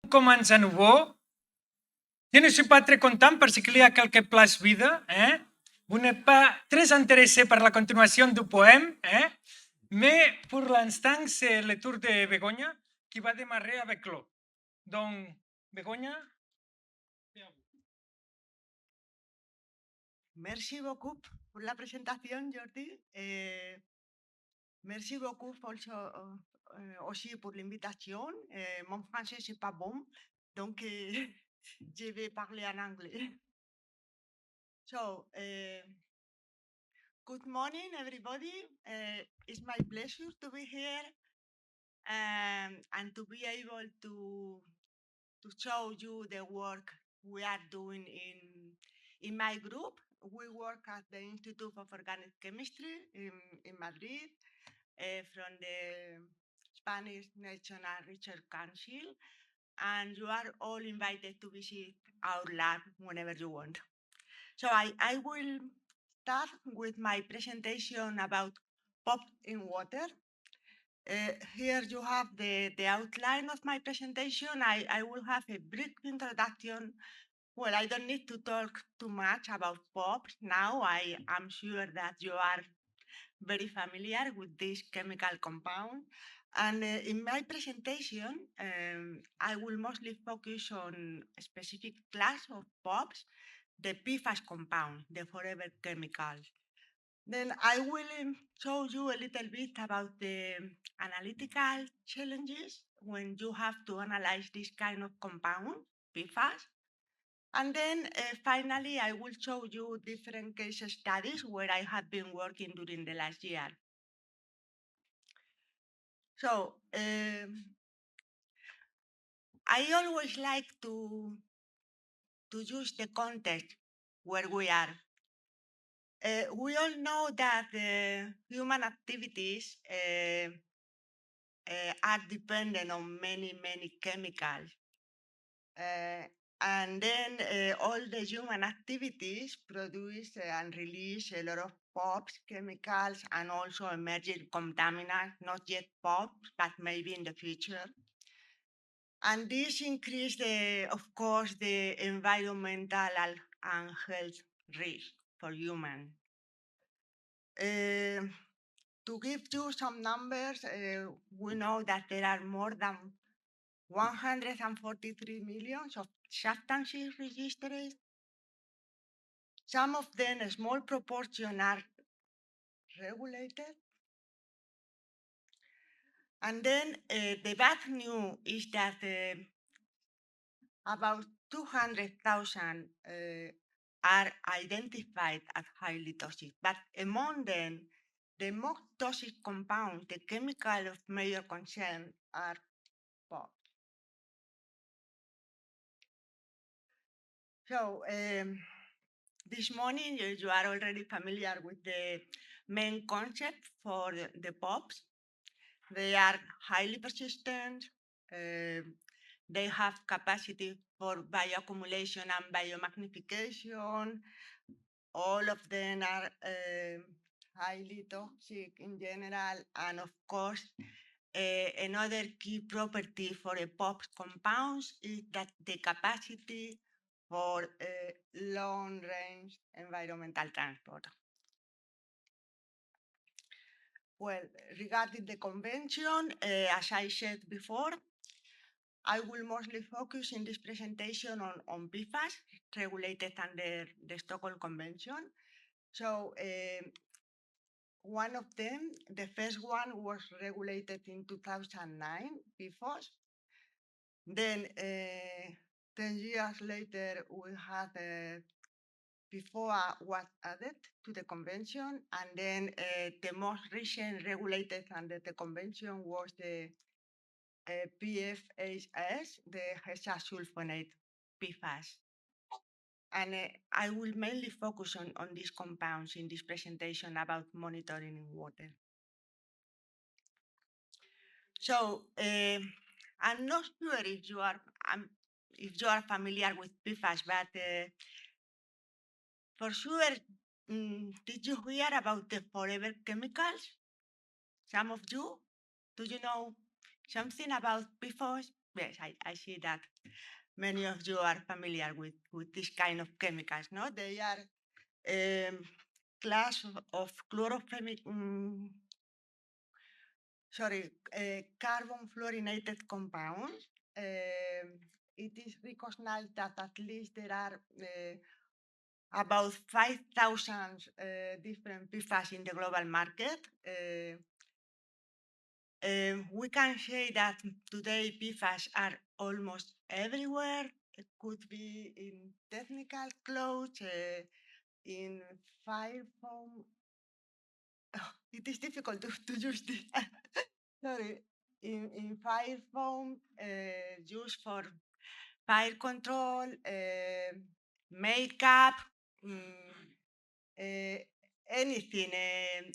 commence à nouveau. Je ne suis pas très content parce qu'il y a quelques places vides. Vous n'êtes pas très intéressé par la continuation du poème. Mais pour l'instant, c'est le tour de Begoña qui va démarrer avec l'eau. Donc, Begoña, c'est à vous. Merci beaucoup pour la présentation, Jordi. Merci beaucoup aussi pour l'invitation. Mon français, c'est pas bon, donc je vais parler en anglais. So, good morning, everybody. It's my pleasure to be here and to be able to show you the work we are doing in my group. We work at the Institute of Organic Chemistry in Madrid from the Spanish National Research Council, and you are all invited to visit our lab whenever you want. So I will start with my presentation about POP in water. Here you have the outline of my presentation. I will have a brief introduction. Well, I don't need to talk too much about POPs now. I am sure that you are very familiar with this chemical compound. And in my presentation, I will mostly focus on a specific class of POPs, the PFAS compound, the forever chemicals. Then I will show you a little bit about the analytical challenges when you have to analyze this kind of compound, PFAS. And then finally, I will show you different case studies where I have been working during the last year. So I always like to use the context where we are. We all know that human activities are dependent on many chemicals. And then all the human activities produce and release a lot of POPs, chemicals, and also emerging contaminants, not yet POPs, but maybe in the future. And this increase, of course, the environmental and health risk for humans. To give you some numbers, we know that there are more than 143 million of substances registered. Some of them, a small proportion, are regulated. And then the bad news is that about 200,000 are identified as highly toxic, but among them, the most toxic compounds, the chemical of major concern, are POP. So this morning, you are already familiar with the main concept for the POPs. They are highly persistent. They have capacity for bioaccumulation and biomagnification. All of them are highly toxic in general. And of course, another key property for a POP compounds is that the capacity for long-range environmental transport. Well, regarding the convention, as I said before, I will mostly focus in this presentation on PFAS regulated under the Stockholm Convention. So one of them, the first one, was regulated in 2009, PFOS. Then 10 years later, we had PFOA was added to the convention, and then the most recent regulated under the convention was the PFAS, the hexasulfonate PFAS. And I will mainly focus on these compounds in this presentation about monitoring in water. So I'm not sure if you are familiar with PFAS, but for sure, did you hear about the forever chemicals? Some of you? Do you know something about PFAS? Yes, I see that many of you are familiar with this kind of chemicals, no? They are class of chlorophenolic, carbon fluorinated compounds. It is recognized that at least there are about 5,000 different PFAS in the global market. We can say that today PFAS are almost everywhere. It could be in technical clothes, in fire foam. Oh, it is difficult to use this. Sorry. In fire foam, used for fire control, makeup, anything,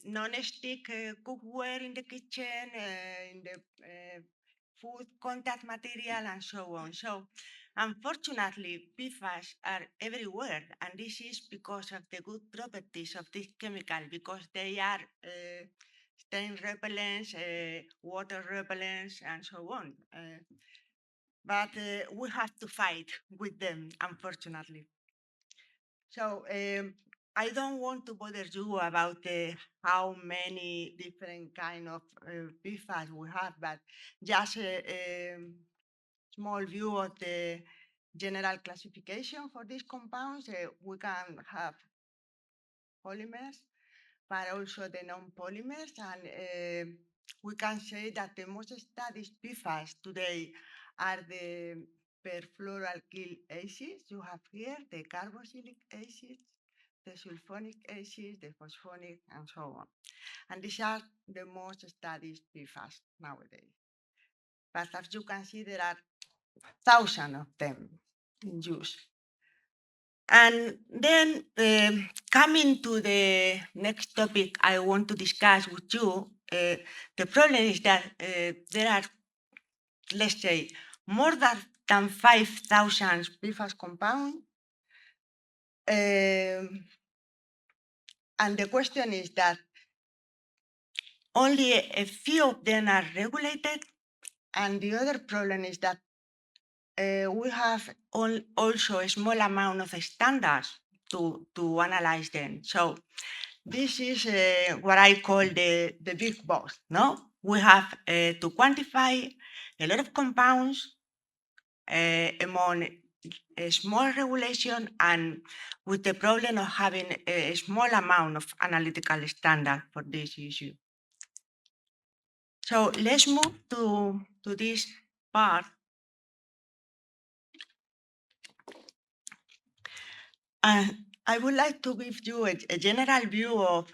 non-stick cookware in the kitchen, in the food contact material, and so on. So, unfortunately, PFAS are everywhere, and this is because of the good properties of this chemical, because they are stain repellents, water repellents, and so on. But we have to fight with them, unfortunately. So I don't want to bother you about how many different kind of PFAS we have, but just a small view of the general classification for these compounds. We can have polymers, but also the non-polymers, and we can say that the most studied PFAS today are the perfluoroalkyl acids you have here, the carboxylic acids, the sulfonic acids, the phosphonic, and so on. And these are the most studied PFAS nowadays. But as you can see, there are thousands of them in use. And then coming to the next topic I want to discuss with you, the problem is that there are, let's say, more than 5,000 PFAS compounds. And the question is that only a few of them are regulated. And the other problem is that we have also a small amount of standards to analyze them. So this is what I call the big box, no? We have to quantify a lot of compounds among a small regulation and with the problem of having a small amount of analytical standard for this issue. So let's move to this part. I would like to give you a general view of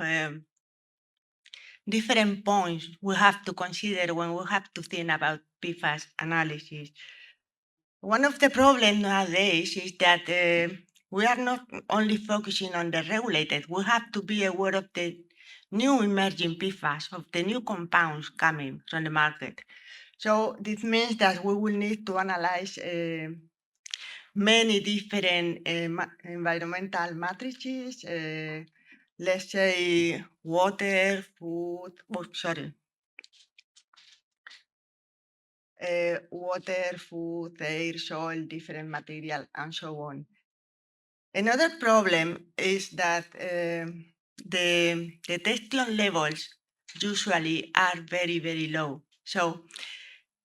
different points we have to consider when we have to think about PFAS analysis. One of the problems nowadays is that we are not only focusing on the regulated, we have to be aware of the new emerging PFAS, of the new compounds coming from the market. So this means that we will need to analyze many different environmental matrices, let's say water, food, water, food, air, soil, different material, and so on. Another problem is that the detection levels usually are very, very low. So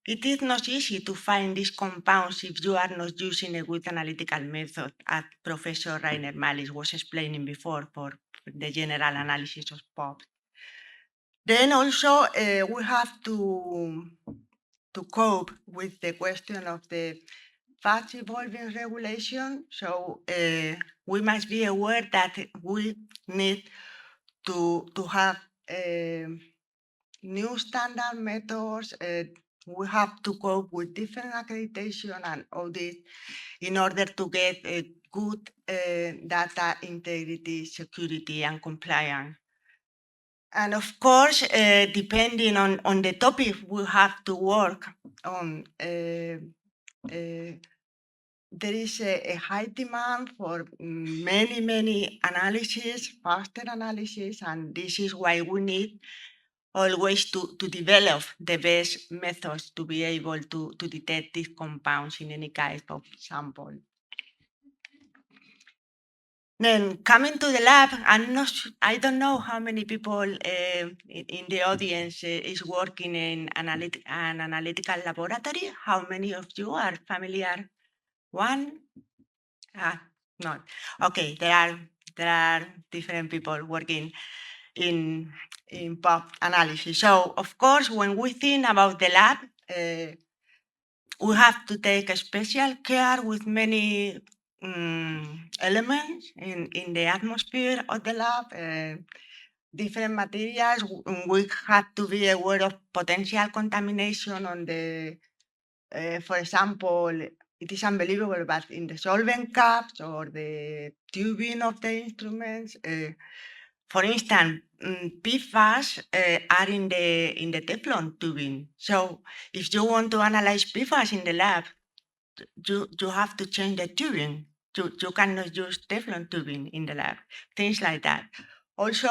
it is not easy to find these compounds if you are not using a good analytical method, as Professor Rainer Mallis was explaining before for the general analysis of POPs. Then also we have to cope with the question of the fast evolving regulation. So we must be aware that we need to have new standard methods. We have to cope with different accreditation and audit in order to get a good data integrity, security, and compliance. And of course, depending on the topic we have to work on, there is a high demand for many analyses, faster analysis, and this is why we need always to develop the best methods to be able to detect these compounds in any kind of sample. Then coming to the lab, I don't know how many people in the audience is working in an analytical laboratory. How many of you are familiar? One? No. Okay, there are different people working in pop analysis. So of course, when we think about the lab, we have to take a special care with many elements in the atmosphere of the lab, different materials. We have to be aware of potential contamination on the, for example, it is unbelievable, but in the solvent caps or the tubing of the instruments, for instance, PFAS are in the Teflon tubing. So if you want to analyze PFAS in the lab, you have to change the tubing. You cannot use Teflon tubing in the lab, things like that. Also,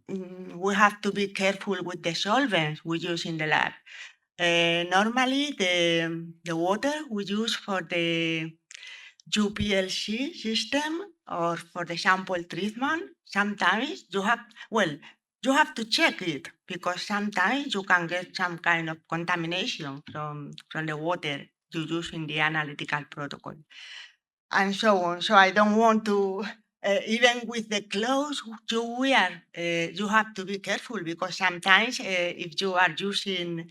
we have to be careful with the solvents we use in the lab. Normally, the water we use for the UPLC system or for the sample treatment, sometimes you have to check it because sometimes you can get some kind of contamination from the water you use in the analytical protocol, and so on. So I don't want to, even with the clothes you wear, you have to be careful because sometimes if you are using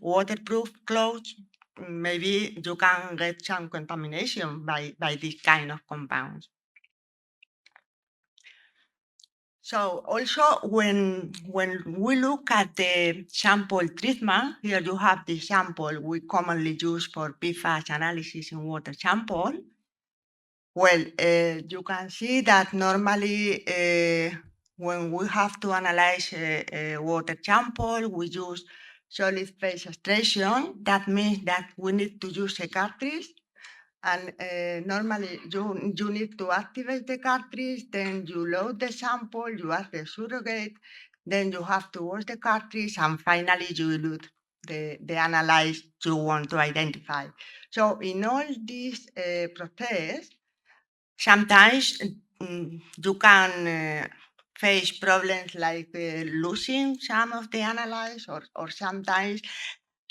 waterproof clothes, maybe you can get some contamination by this kind of compounds. So also when we look at the sample treatment, here you have the sample we commonly use for PFAS analysis in water sample. Well, you can see that normally when we have to analyze a water sample, we use solid phase extraction. That means that we need to use a cartridge, and normally you need to activate the cartridge, then you load the sample, you add the surrogate, then you have to wash the cartridge, and finally you load the analyze you want to identify. So in all this process, sometimes you can face problems like losing some of the analyze, or sometimes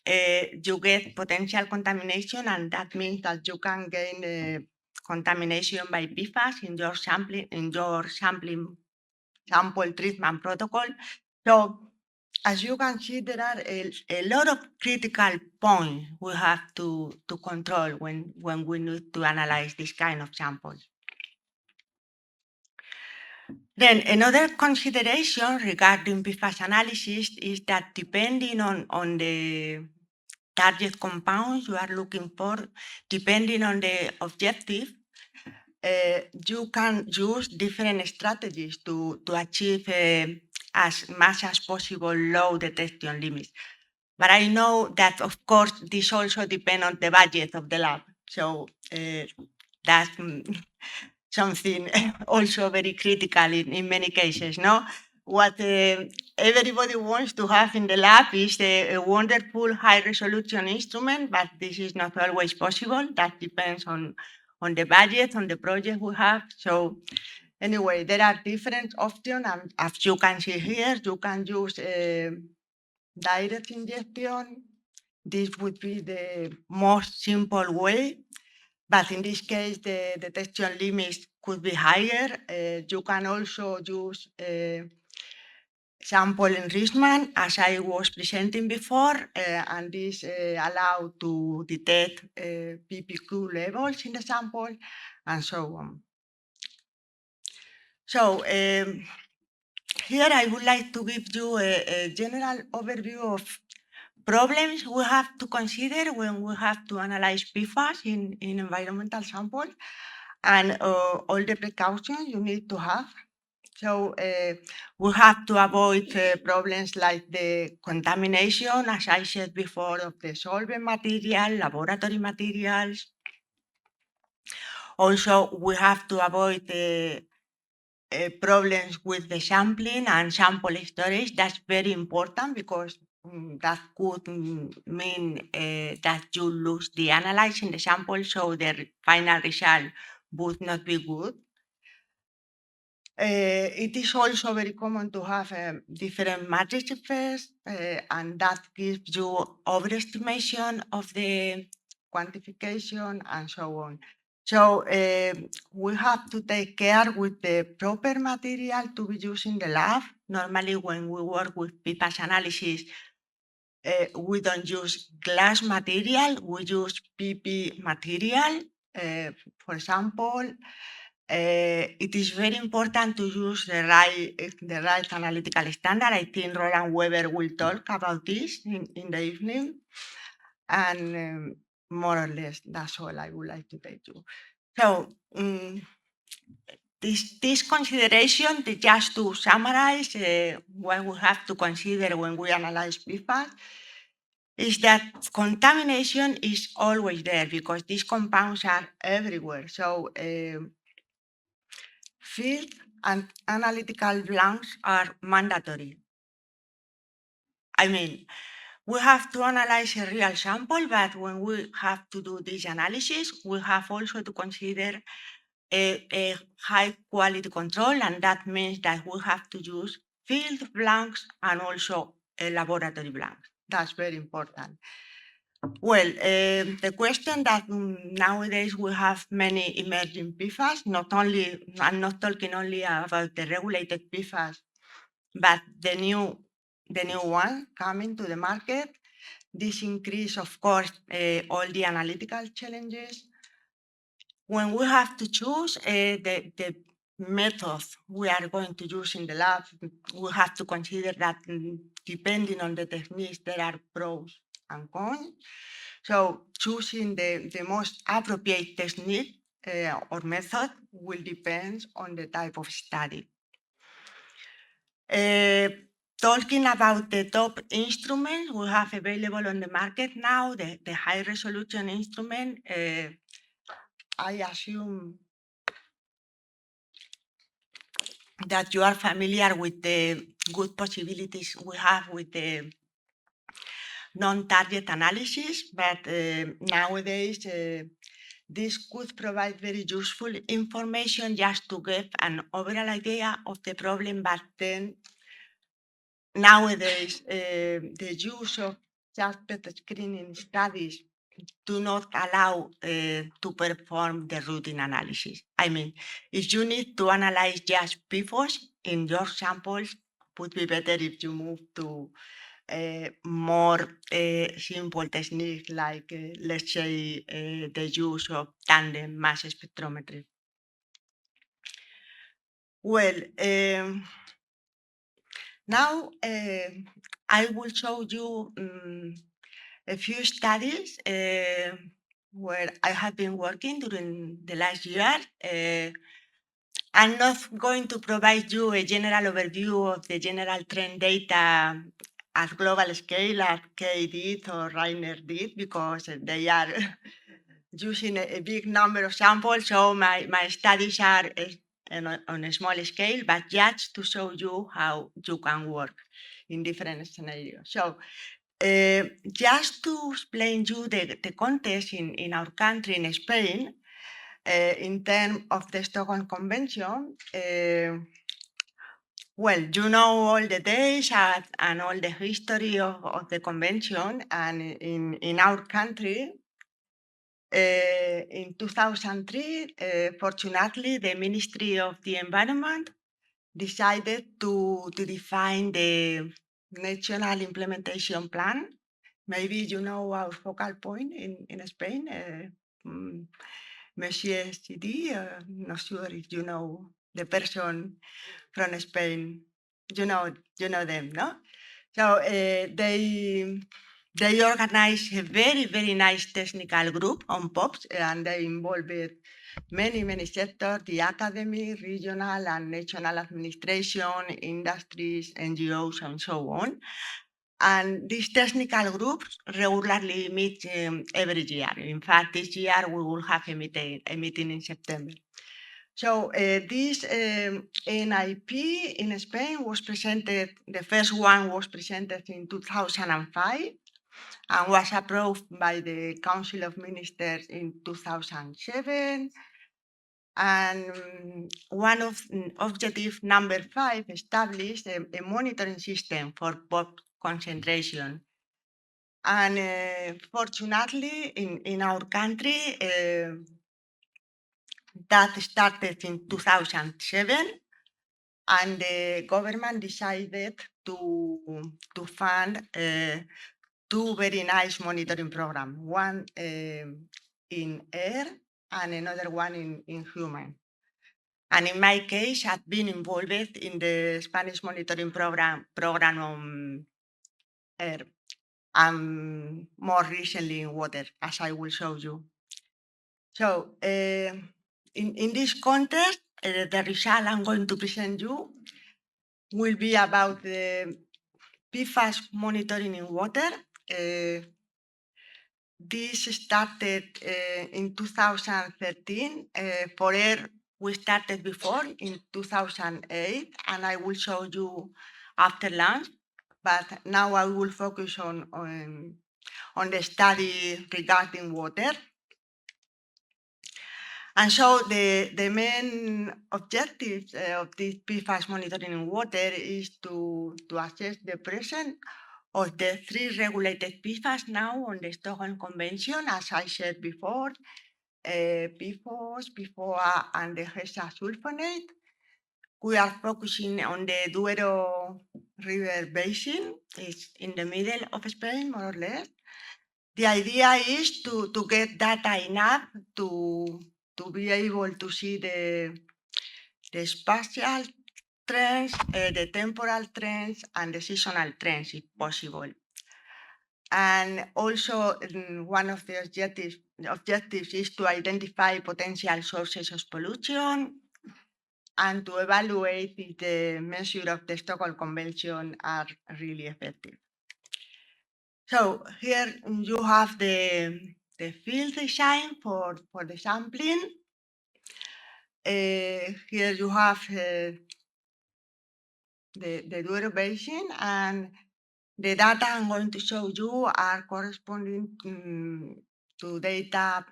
you get potential contamination, and that means that you can gain contamination by PFAS in your sampling sample treatment protocol. So as you can see, there are a lot of critical points we have to control when we need to analyze this kind of samples. Then another consideration regarding PFAS analysis is that depending on the target compounds you are looking for, depending on the objective, you can use different strategies to achieve as much as possible low detection limits. But I know that, of course, this also depends on the budget of the lab. So that's something also very critical in many cases, no? What everybody wants to have in the lab is a wonderful high-resolution instrument, but this is not always possible. That depends on the budget, on the project we have. So anyway, there are different options, and as you can see here, you can use direct injection. This would be the most simple way. But in this case, the detection limits could be higher. You can also use sample enrichment, as I was presenting before, and this allows to detect PPQ levels in the sample, and so on. So here I would like to give you a general overview of problems we have to consider when we have to analyze PFAS in environmental samples, and all the precautions you need to have. So we have to avoid problems like the contamination, as I said before, of the solvent material, laboratory materials. Also, we have to avoid problems with the sampling and sample storage. That's very important because that could mean that you lose the analyzing the sample, so the final result would not be good. It is also very common to have different matrices, and that gives you overestimation of the quantification and so on. So we have to take care with the proper material to be used in the lab. Normally, when we work with PFAS analysis, we don't use glass material, we use PP material. For example, it is very important to use the right analytical standard. I think Roland Weber will talk about this in the evening. And more or less, that's all I would like to tell you. So this consideration, just to summarize what we have to consider when we analyze PFAS, is that contamination is always there because these compounds are everywhere. So field and analytical blanks are mandatory. I mean, we have to analyze a real sample, but when we have to do this analysis, we have also to consider a high quality control, and that means that we have to use field blanks and also laboratory blanks. That's very important. Well, the question that nowadays we have many emerging PFAS, I'm not talking only about the regulated PFAS, but the new one coming to the market. This increase, of course, all the analytical challenges. When we have to choose the methods we are going to use in the lab, we have to consider that depending on the techniques, there are pros and cons. So choosing the most appropriate technique or method will depend on the type of study. Talking about the top instruments we have available on the market now, the high resolution instrument, I assume that you are familiar with the good possibilities we have with the non-target analysis, but nowadays this could provide very useful information just to give an overall idea of the problem, but then nowadays the use of suspect screening studies do not allow to perform the routine analysis. I mean, if you need to analyze just PFOS in your samples, it would be better if you move to more simple techniques like, let's say, the use of tandem mass spectrometry. Well, now I will show you a few studies where I have been working during the last year. I'm not going to provide you a general overview of the general trend data at global scale as Kay did or Rainer did, because they are using a big number of samples. So my studies are on a small scale, but just to show you how you can work in different scenarios. So just to explain you the context in our country, in Spain, in terms of the Stockholm Convention, well, you know all the days and all the history of the convention, and in our country, in 2003, fortunately, the Ministry of the Environment decided to define the National Implementation Plan. Maybe you know our focal point in Spain, Monsieur CD. Not sure if you know the person from Spain. You know them, no? So they organized a very, very nice technical group on POPs, and they involved many sectors, the academy, regional and national administration, industries, NGOs, and so on. And these technical groups regularly meet every year. In fact, this year we will have a meeting in September. So this NIP in Spain was presented, the first one was presented in 2005 and was approved by the Council of Ministers in 2007. And one of objective number 5 established a monitoring system for pop concentration. And fortunately, in our country, that started in 2007, and the government decided to fund two very nice monitoring programs, one in air and another one in human. And in my case, I've been involved in the Spanish monitoring program on air, and more recently in water, as I will show you. So in this context, the result I'm going to present you will be about the PFAS monitoring in water. This started in 2013. For air, we started before in 2008, and I will show you after lunch. But now I will focus on the study regarding water. And so the main objectives of this PFAS monitoring in water is to assess the presence of the 3 regulated PFAS now on the Stockholm Convention, as I said before, PFOS, PFOA, and the hexasulfonate. We are focusing on the Duero River Basin. It's in the middle of Spain, more or less. The idea is to get data enough to be able to see the spatial trends, the temporal trends, and the seasonal trends, if possible. And also, one of the objectives is to identify potential sources of pollution and to evaluate if the measures of the Stockholm Convention are really effective. So here you have the field design for the sampling. Here you have the Duero Basin, and the data I'm going to show you are corresponding to data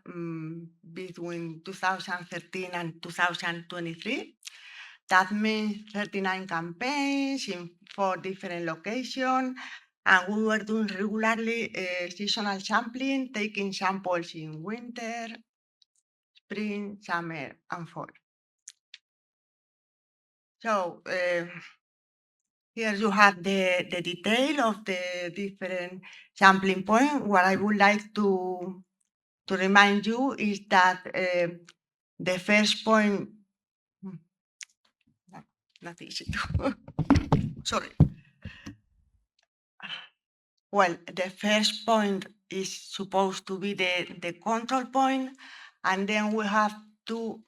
between 2013 and 2023. That means 39 campaigns in 4 different locations, and we were doing regularly seasonal sampling, taking samples in winter, spring, summer, and fall. So here you have the detail of the different sampling points. What I would like to remind you is that the first point, not easy to, sorry. Well, the first point is supposed to be the control point, and then we have 2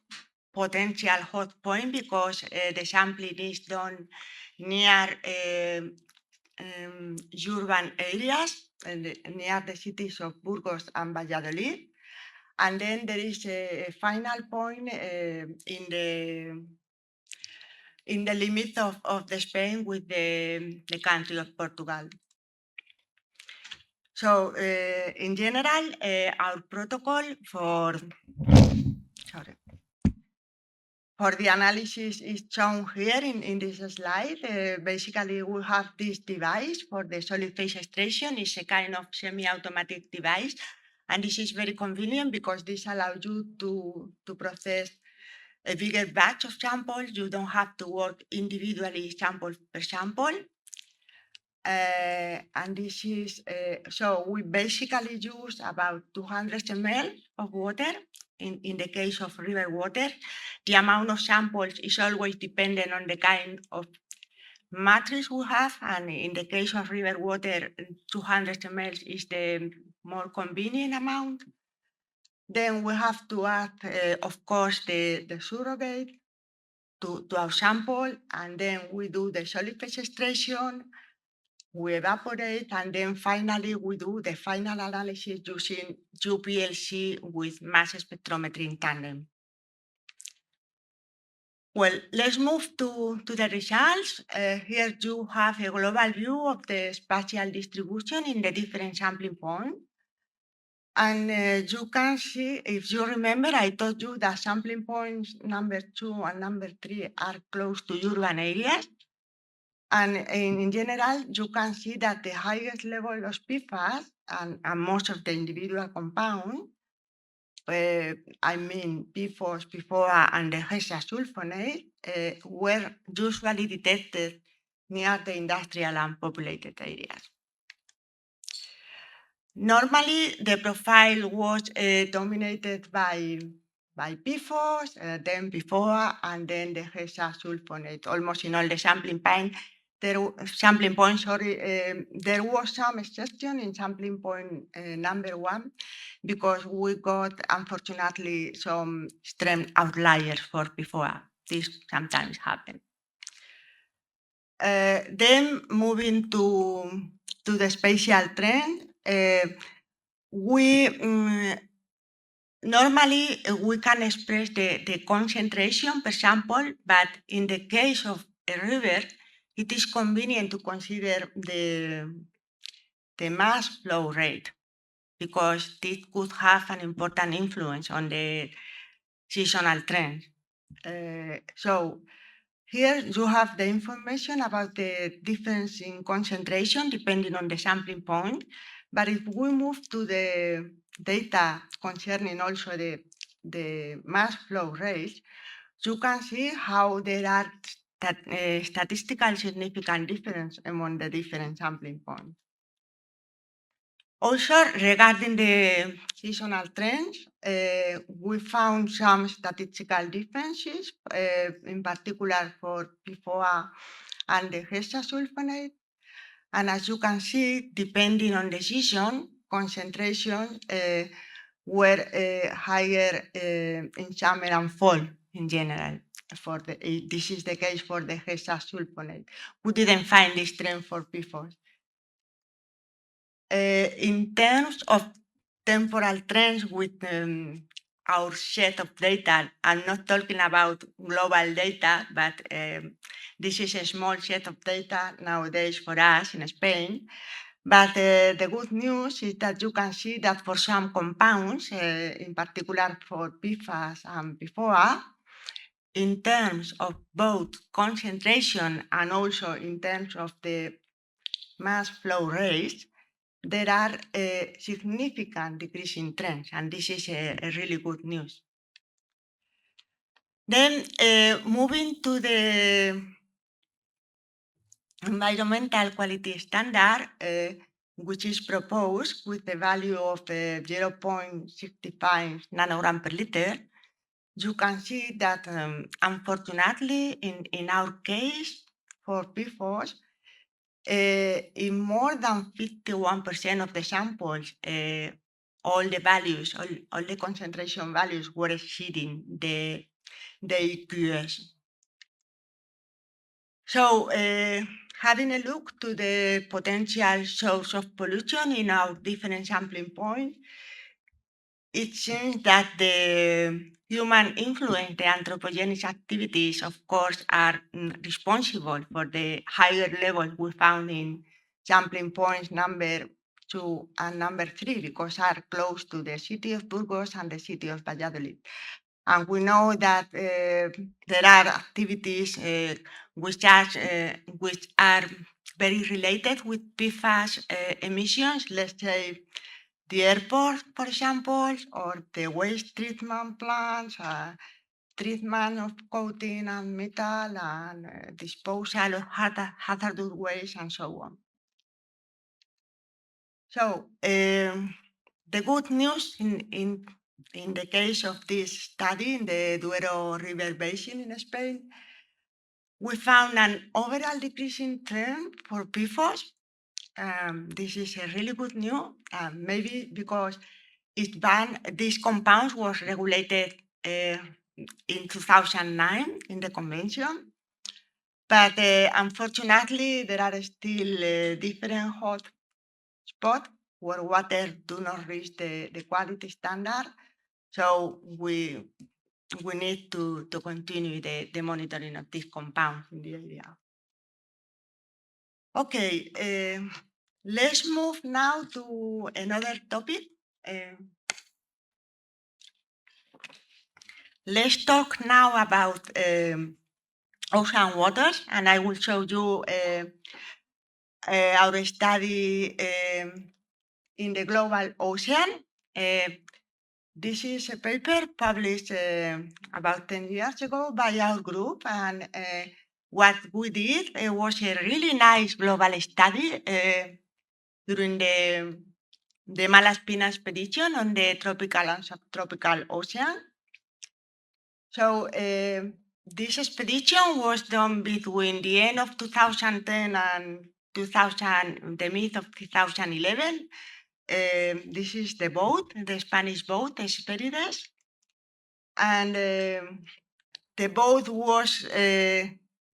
potential hot points because the sampling is done near urban areas, near the cities of Burgos and Valladolid. And then there is a final point in the limit of the Spain with the country of Portugal. So in general, our protocol for the analysis is shown here in this slide. Basically, we have this device for the solid phase extraction. It's a kind of semi-automatic device, and this is very convenient because this allows you to process a bigger batch of samples. You don't have to work individually sample per sample. And this is, so we basically use about 200 ml of water in the case of river water. The amount of samples is always dependent on the kind of matrix we have, and in the case of river water, 200 ml is the more convenient amount. Then we have to add, of course, the surrogate to our sample, and then we do the solid phase extraction, we evaporate, and then finally we do the final analysis using UPLC with mass spectrometry in tandem. Well, let's move to the results. Here you have a global view of the spatial distribution in the different sampling points. And you can see, if you remember, I told you that sampling points number 2 and number 3 are close to urban areas. And in general, you can see that the highest level of PFAS and most of the individual compounds, I mean PFOS, PFOA, and the hexasulfonate, were usually detected near the industrial and populated areas. Normally, the profile was dominated by PFOS, then PFOA, and then the hexasulfonate. Almost in all the sampling points, there was some exception in sampling point number 1 because we got, unfortunately, some extreme outliers for PFOA. This sometimes happens. Then moving to the spatial trend, normally we can express the concentration per sample, but in the case of a river, it is convenient to consider the mass flow rate because this could have an important influence on the seasonal trends. So here you have the information about the difference in concentration depending on the sampling point. But if we move to the data concerning also the mass flow rates, you can see how there are statistical significant difference among the different sampling points. Also, regarding the seasonal trends, we found some statistical differences, in particular for PFOA and the hexasulfonate. And as you can see, depending on the season, concentrations were higher in summer and fall in general. This is the case for the hexasulfonate. We didn't find this trend for PFOS. In terms of temporal trends with our set of data, I'm not talking about global data, but this is a small set of data nowadays for us in Spain. But the good news is that you can see that for some compounds, in particular for PFAS and PFOA, in terms of both concentration and also in terms of the mass flow rates, there are significant decreasing trends, and this is a really good news. Then moving to the environmental quality standard, which is proposed with the value of 0.65 nanogram per liter, you can see that unfortunately in our case for PFOS, in more than 51% of the samples, all the values, all the concentration values were exceeding the EQS. So having a look to the potential source of pollution in our different sampling points, it seems that the human influence, the anthropogenic activities, of course, are responsible for the higher levels we found in sampling points number 2 and number 3, because are close to the city of Burgos and the city of Valladolid. And we know that there are activities which are very related with PFAS emissions, let's say the airport, for example, or the waste treatment plants, treatment of coating and metal, and disposal of hazardous waste, and so on. So the good news in the case of this study in the Duero River Basin in Spain, we found an overall decreasing trend for PFOS. This is a really good news, maybe because this compound was regulated in 2009 in the convention, but unfortunately there are still different hot spots where water do not reach the quality standard. So we we need to continue the monitoring of these compounds in the area. Okay, let's move now to another topic. Let's talk now about ocean waters, and I will show you our study in the global ocean. This is a paper published about 10 years ago by our group, and what we did was a really nice global study during the Malaspina expedition on the tropical and subtropical ocean. So this expedition was done between the end of 2010 and the mid of 2011. This is the boat, the Spanish boat, Hesperides. And the boat was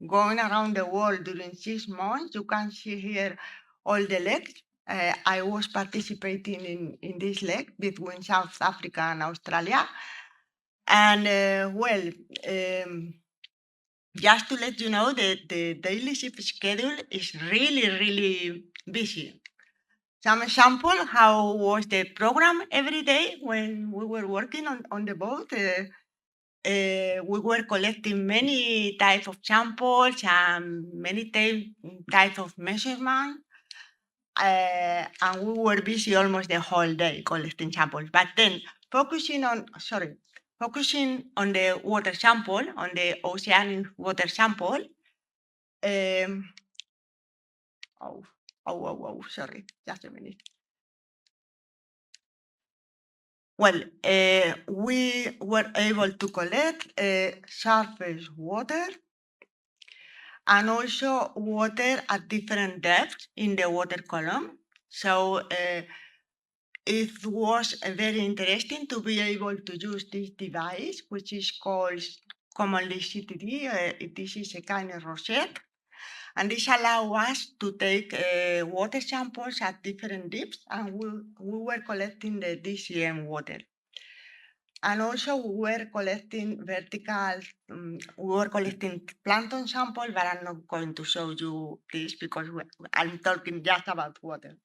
going around the world during 6 months. You can see here all the legs. I was participating in this leg between South Africa and Australia. And just to let you know, the daily ship schedule is really, really busy. Some example, how was the program every day when we were working on the boat? We were collecting many types of samples and many types of measurements. And we were busy almost the whole day collecting samples. But then focusing on the water sample, on the oceanic water sample, sorry, just a minute. Well, we were able to collect surface water and also water at different depths in the water column. So it was very interesting to be able to use this device, which is called commonly CTD. This is a kind of rosette. And this allows us to take water samples at different depths, and we were collecting the DCM water. And also we were collecting plankton samples, but I'm not going to show you this because I'm talking just about water.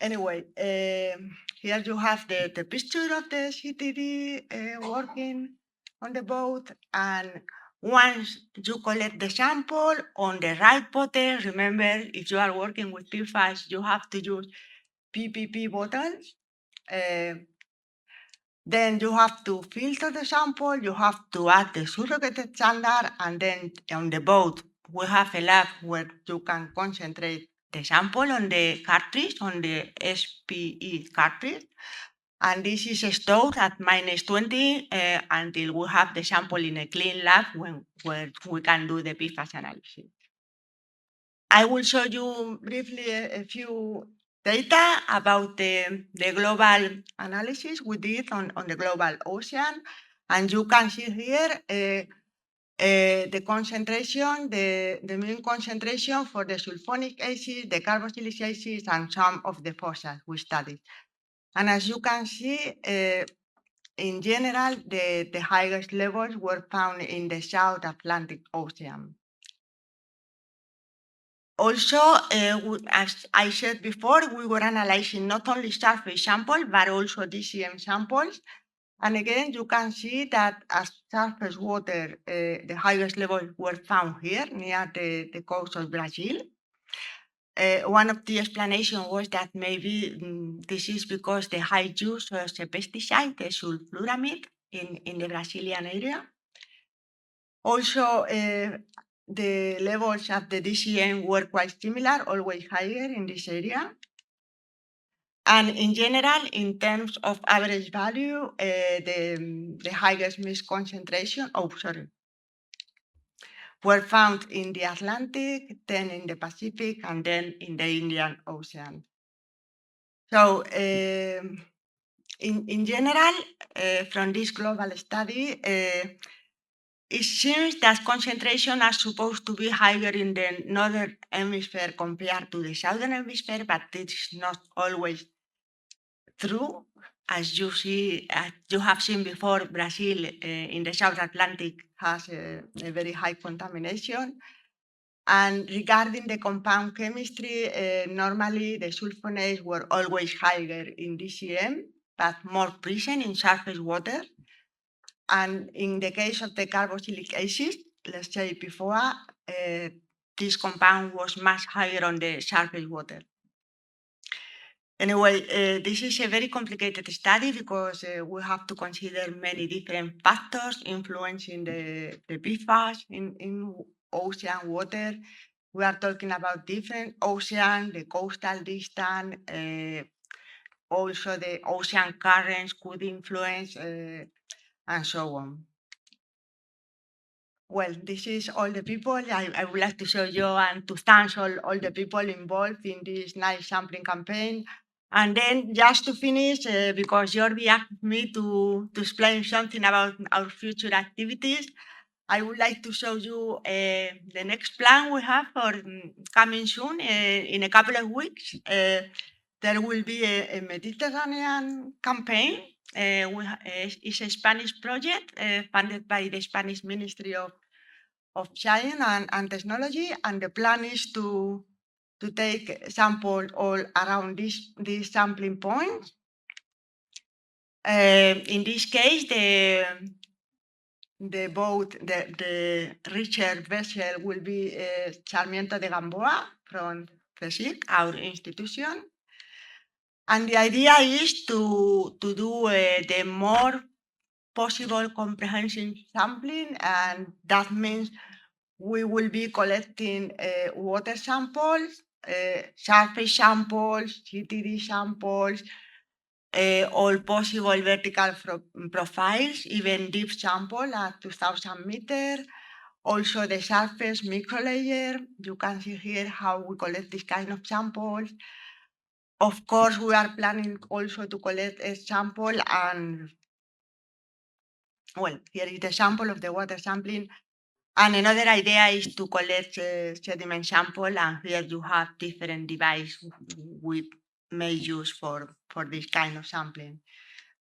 Anyway, here you have the picture of the CTD working on the boat. And once you collect the sample on the right bottle, remember, if you are working with PFAS, you have to use PPP bottles. Then you have to filter the sample, you have to add the surrogate standard, and then on the boat, we have a lab where you can concentrate the sample on the cartridge, on the SPE cartridge. And this is stored at -20 until we have the sample in a clean lab where we can do the PFAS analysis. I will show you briefly a few data about the global analysis we did on the global ocean. And you can see here the concentration, the mean concentration for the sulfonic acid, the carboxylic acid, and some of the fossils we studied. And as you can see, in general, the highest levels were found in the South Atlantic Ocean. Also, as I said before, we were analyzing not only surface samples, but also DCM samples. And again, you can see that as surface water, the highest levels were found here near the coast of Brazil. One of the explanations was that maybe this is because the high use of the pesticide, the sulfuramide, in the Brazilian area. Also, the levels of the DCM were quite similar, always higher in this area. And in general, in terms of average value, the highest mixed concentration, were found in the Atlantic, then in the Pacific, and then in the Indian Ocean. So in general, from this global study, it seems that concentrations are supposed to be higher in the northern hemisphere compared to the southern hemisphere, but it's not always true. as you have seen before, Brazil in the South Atlantic has a very high contamination. And regarding the compound chemistry, normally the sulfonates were always higher in DCM, but more present in surface water. And in the case of the carboxylic acid, let's say before, this compound was much higher on the surface water. Anyway, this is a very complicated study because we have to consider many different factors influencing the PFAS in ocean water. We are talking about different ocean, the coastal distance, also the ocean currents could influence, and so on. Well, this is all the people. I would like to show you and to thank all the people involved in this nice sampling campaign. And then just to finish, because Jordi asked me to explain something about our future activities, I would like to show you the next plan we have for coming soon. In a couple of weeks, there will be a Mediterranean campaign. It's a Spanish project funded by the Spanish Ministry of Science and Technology, and the plan is to take samples all around this sampling point. In this case, the boat, the research vessel will be Sarmiento de Gamboa from CSIC, our institution. And the idea is to do the more possible comprehensive sampling, and that means we will be collecting water samples, surface samples, CTD samples, all possible vertical profiles, even deep sample at 2000 meters, also the surface microlayer. You can see here how we collect this kind of samples. Of course, we are planning also to collect a sample, and well, here is the sample of the water sampling. And another idea is to collect sediment sample, and here you have different devices we may use for this kind of sampling.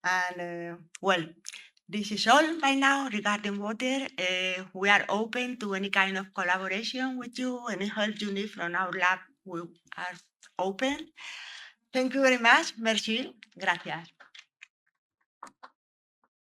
And well, this is all by now regarding water. We are open to any kind of collaboration with you, any help you need from our lab, we are open. Thank you very much. Merci. Gracias.